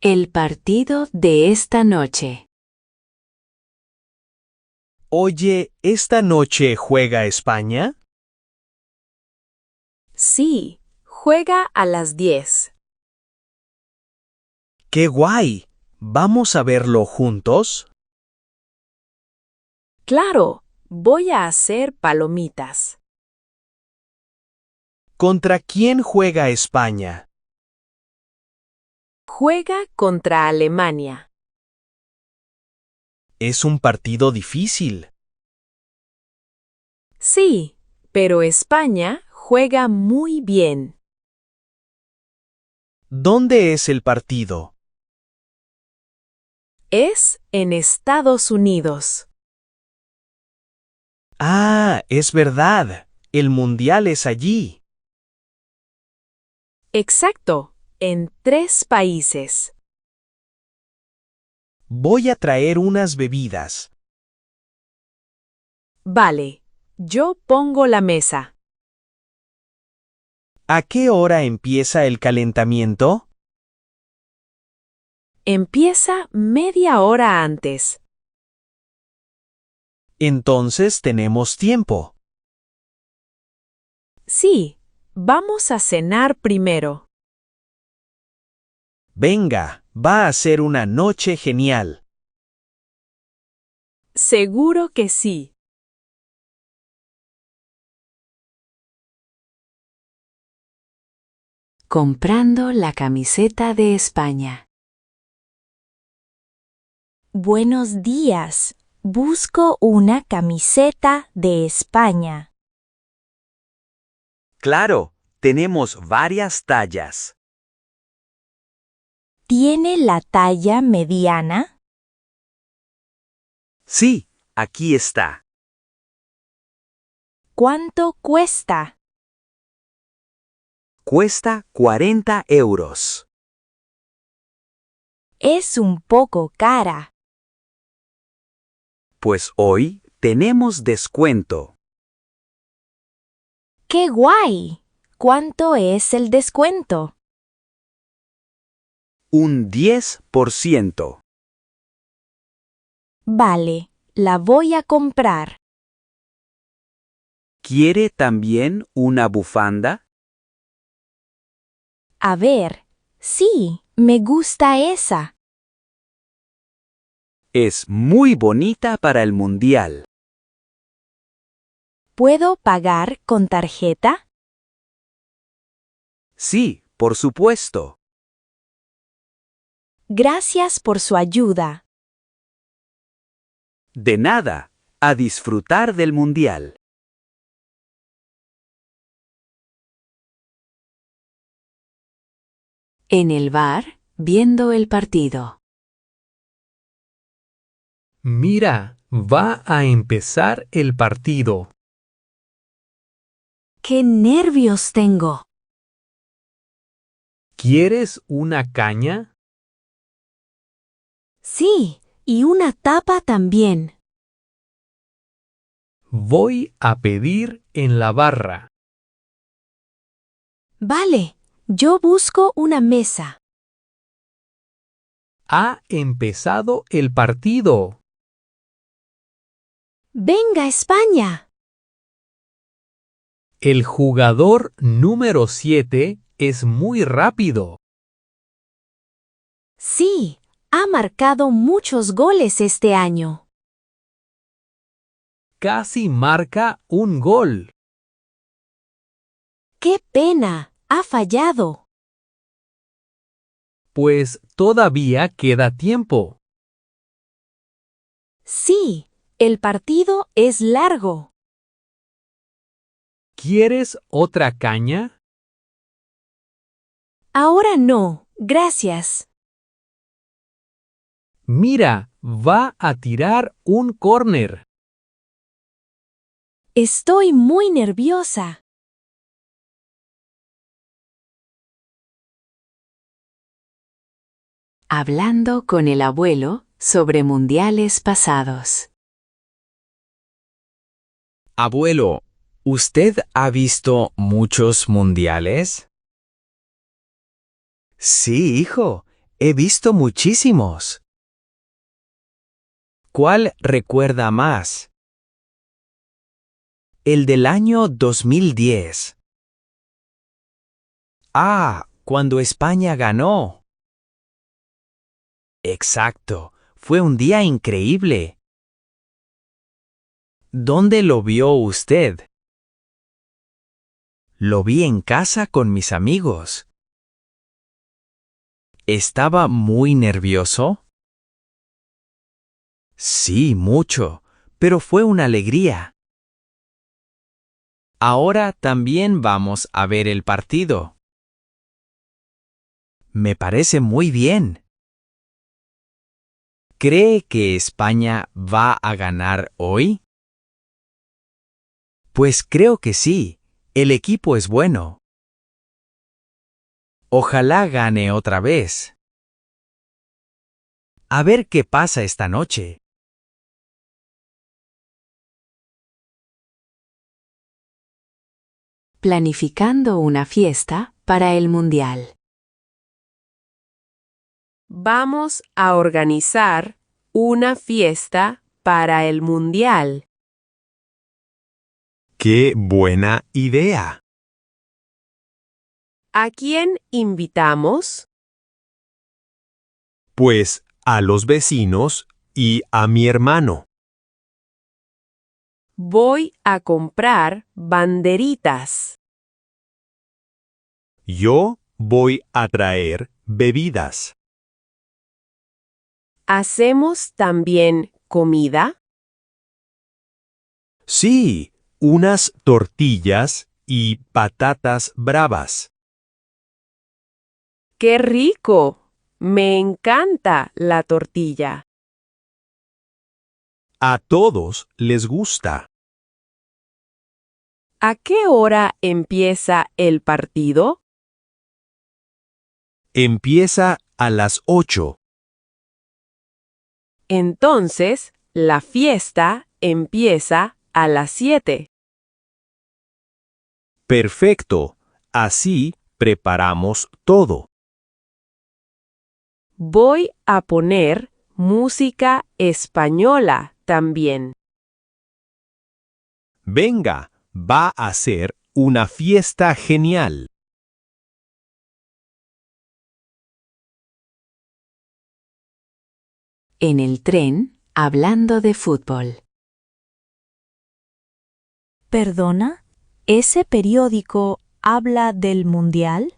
El partido de esta noche. Oye, ¿esta noche juega España? Sí, juega a las 10. ¡Qué guay! ¿Vamos a verlo juntos? Claro, voy a hacer palomitas. ¿Contra quién juega España? Juega contra Alemania. Es un partido difícil. Sí, pero España juega muy bien. ¿Dónde es el partido? Es en Estados Unidos. Ah, es verdad. El mundial es allí. Exacto, en 3 países. Voy a traer unas bebidas. Vale, yo pongo la mesa. ¿A qué hora empieza el calentamiento? Empieza media hora antes. Entonces tenemos tiempo. Sí, vamos a cenar primero. Venga, va a ser una noche genial. Seguro que sí. Comprando la camiseta de España. Buenos días. Busco una camiseta de España. Claro, tenemos varias tallas. ¿Tiene la talla mediana? Sí, aquí está. ¿Cuánto cuesta? Cuesta 40 euros. Es un poco cara. Pues hoy tenemos descuento. ¡Qué guay! ¿Cuánto es el descuento? Un 10%. Vale, la voy a comprar. ¿Quiere también una bufanda? A ver, sí, me gusta esa. Es muy bonita para el mundial. ¿Puedo pagar con tarjeta? Sí, por supuesto. Gracias por su ayuda. De nada, a disfrutar del mundial. En el bar, viendo el partido. Mira, va a empezar el partido. ¡Qué nervios tengo! ¿Quieres una caña? Sí, y una tapa también. Voy a pedir en la barra. Vale, yo busco una mesa. Ha empezado el partido. ¡Venga, España! El jugador número 7 es muy rápido. Sí, ha marcado muchos goles este año. Casi marca un gol. ¡Qué pena! Ha fallado. Pues todavía queda tiempo. Sí, el partido es largo. ¿Quieres otra caña? Ahora no, gracias. Mira, va a tirar un córner. Estoy muy nerviosa. Hablando con el abuelo sobre mundiales pasados. Abuelo, ¿usted ha visto muchos mundiales? Sí, hijo. He visto muchísimos. ¿Cuál recuerda más? El del año 2010. Ah, cuando España ganó. Exacto, fue un día increíble. ¿Dónde lo vio usted? Lo vi en casa con mis amigos. ¿Estaba muy nervioso? Sí, mucho, pero fue una alegría. Ahora también vamos a ver el partido. Me parece muy bien. ¿Cree que España va a ganar hoy? Pues creo que sí. El equipo es bueno. Ojalá gane otra vez. A ver qué pasa esta noche. Planificando una fiesta para el Mundial. Vamos a organizar una fiesta para el Mundial. ¡Qué buena idea! ¿A quién invitamos? Pues a los vecinos y a mi hermano. Voy a comprar banderitas. Yo voy a traer bebidas. ¿Hacemos también comida? Sí, unas tortillas y patatas bravas. ¡Qué rico! Me encanta la tortilla. A todos les gusta. ¿A qué hora empieza el partido? Empieza a las 8. Entonces, la fiesta empieza a las 7. Perfecto. Así preparamos todo. Voy a poner música española también. Venga, va a ser una fiesta genial. En el tren, hablando de fútbol. ¿Perdona? ¿Ese periódico habla del Mundial?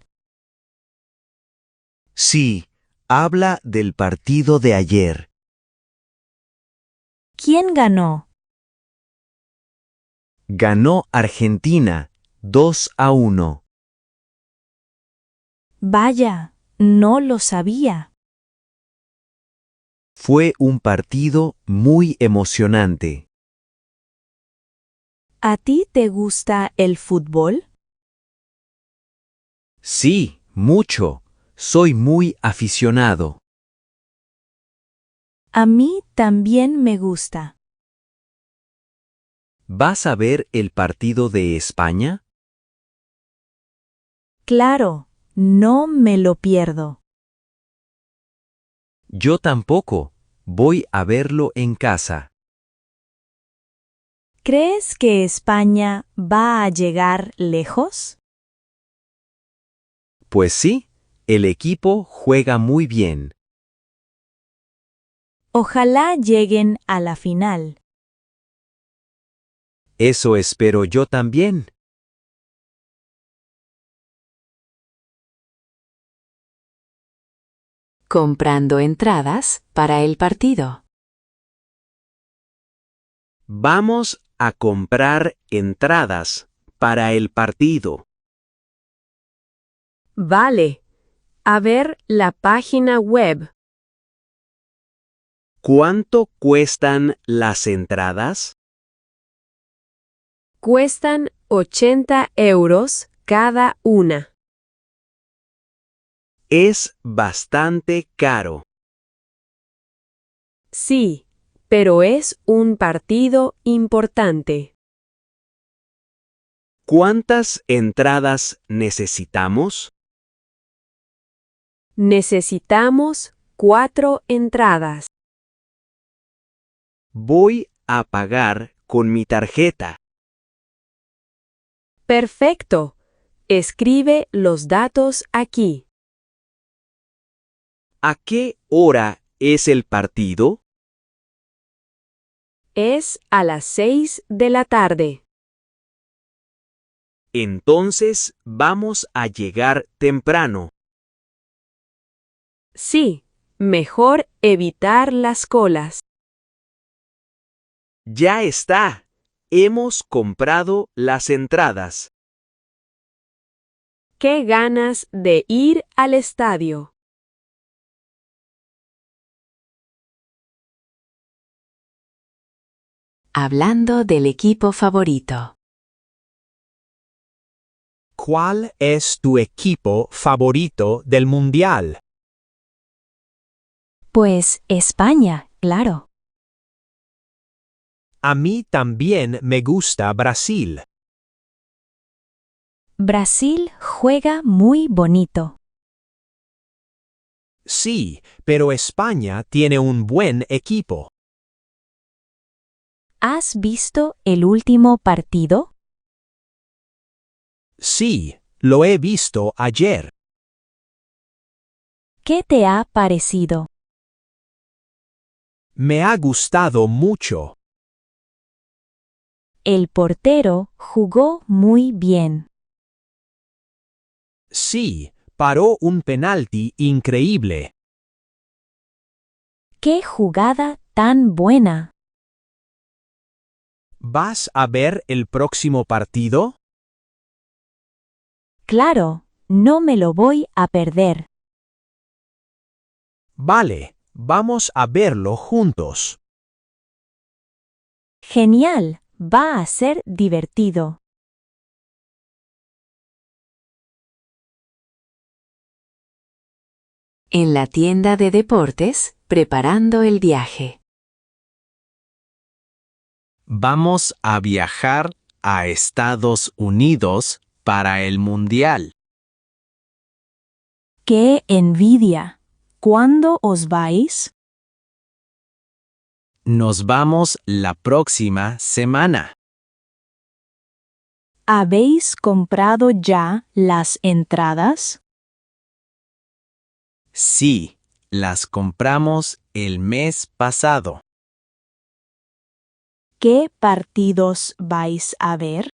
Sí, habla del partido de ayer. ¿Quién ganó? Ganó Argentina 2-1. Vaya, no lo sabía. Fue un partido muy emocionante. ¿A ti te gusta el fútbol? Sí, mucho. Soy muy aficionado. A mí también me gusta. ¿Vas a ver el partido de España? Claro, no me lo pierdo. Yo tampoco. Voy a verlo en casa. ¿Crees que España va a llegar lejos? Pues sí, el equipo juega muy bien. Ojalá lleguen a la final. Eso espero yo también. Comprando entradas para el partido. Vamos a comprar entradas para el partido. Vale. A ver la página web. ¿Cuánto cuestan las entradas? Cuestan 80 euros cada una. Es bastante caro. Sí, pero es un partido importante. ¿Cuántas entradas necesitamos? Necesitamos 4 entradas. Voy a pagar con mi tarjeta. Perfecto. Escribe los datos aquí. ¿A qué hora es el partido? Es a las 6 de la tarde. Entonces vamos a llegar temprano. Sí, mejor evitar las colas. Ya está. Hemos comprado las entradas. ¡Qué ganas de ir al estadio! Hablando del equipo favorito. ¿Cuál es tu equipo favorito del mundial? Pues España, claro. A mí también me gusta Brasil. Brasil juega muy bonito. Sí, pero España tiene un buen equipo. ¿Has visto el último partido? Sí, lo he visto ayer. ¿Qué te ha parecido? Me ha gustado mucho. El portero jugó muy bien. Sí, paró un penalti increíble. ¡Qué jugada tan buena! ¿Vas a ver el próximo partido? Claro, no me lo voy a perder. Vale, vamos a verlo juntos. Genial, va a ser divertido. En la tienda de deportes, preparando el viaje. Vamos a viajar a Estados Unidos para el Mundial. ¡Qué envidia! ¿Cuándo os vais? Nos vamos la próxima semana. ¿Habéis comprado ya las entradas? Sí, las compramos el mes pasado. ¿Qué partidos vais a ver?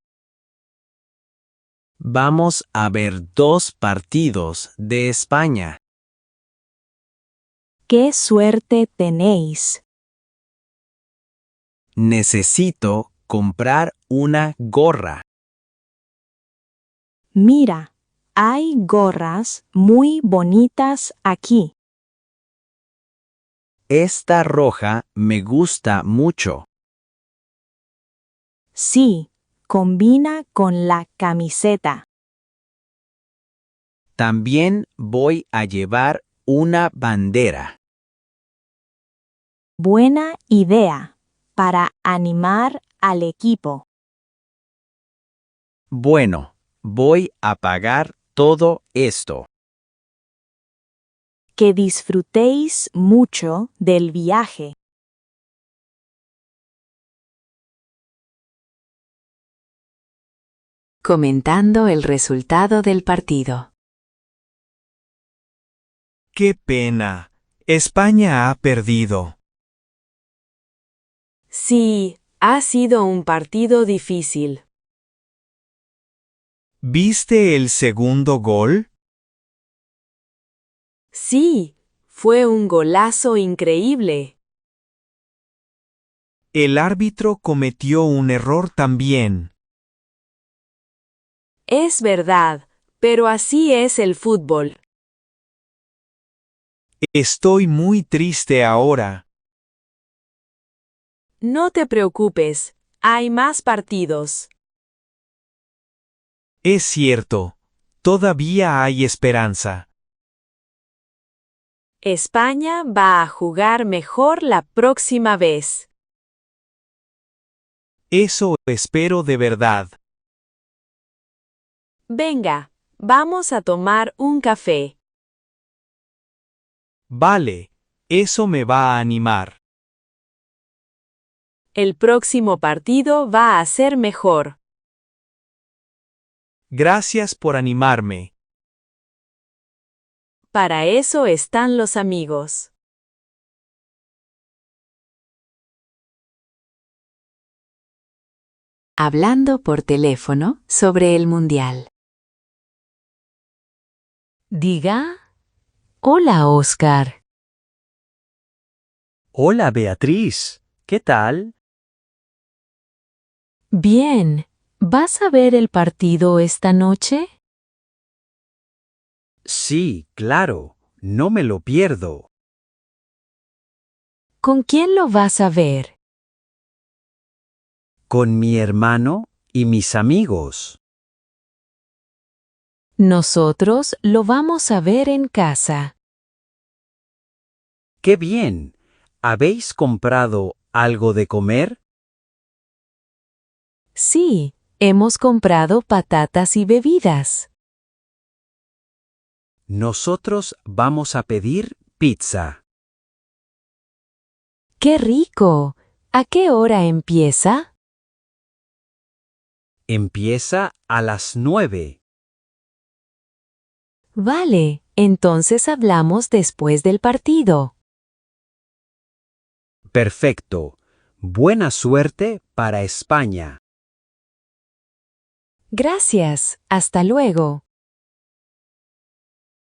Vamos a ver 2 partidos de España. ¡Qué suerte tenéis! Necesito comprar una gorra. Mira, hay gorras muy bonitas aquí. Esta roja me gusta mucho. Sí, combina con la camiseta. También voy a llevar una bandera. Buena idea para animar al equipo. Bueno, voy a pagar todo esto. Que disfrutéis mucho del viaje. Comentando el resultado del partido. ¡Qué pena! España ha perdido. Sí, ha sido un partido difícil. ¿Viste el segundo gol? Sí, fue un golazo increíble. El árbitro cometió un error también. Es verdad, pero así es el fútbol. Estoy muy triste ahora. No te preocupes, hay más partidos. Es cierto, todavía hay esperanza. España va a jugar mejor la próxima vez. Eso espero de verdad. Venga, vamos a tomar un café. Vale, eso me va a animar. El próximo partido va a ser mejor. Gracias por animarme. Para eso están los amigos. Hablando por teléfono sobre el mundial. Diga. Hola, Oscar. Hola, Beatriz. ¿Qué tal? Bien. ¿Vas a ver el partido esta noche? Sí, claro, no me lo pierdo. ¿Con quién lo vas a ver? Con mi hermano y mis amigos. Nosotros lo vamos a ver en casa. ¡Qué bien! ¿Habéis comprado algo de comer? Sí, hemos comprado patatas y bebidas. Nosotros vamos a pedir pizza. ¡Qué rico! ¿A qué hora empieza? Empieza a las 9. Vale, entonces hablamos después del partido. Perfecto. Buena suerte para España. Gracias, hasta luego.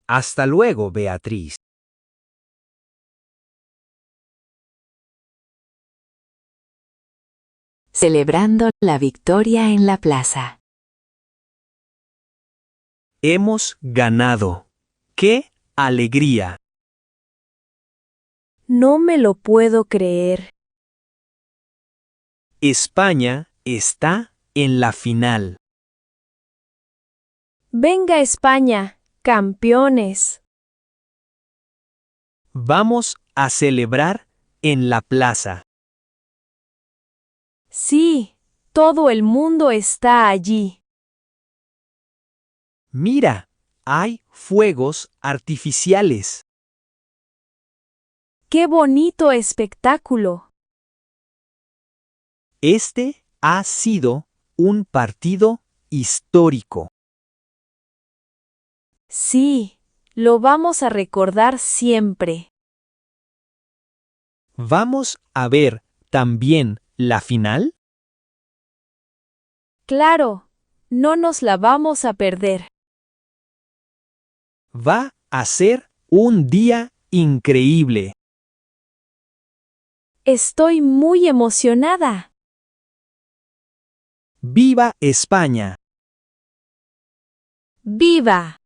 Hasta luego, Beatriz. Celebrando la victoria en la plaza. Hemos ganado. ¡Qué alegría! No me lo puedo creer. España está en la final. Venga España, campeones. Vamos a celebrar en la plaza. Sí, todo el mundo está allí. Mira, hay fuegos artificiales. ¡Qué bonito espectáculo! Este ha sido un partido histórico. Sí, lo vamos a recordar siempre. ¿Vamos a ver también la final? Claro, no nos la vamos a perder. Va a ser un día increíble. Estoy muy emocionada. ¡Viva España! ¡Viva!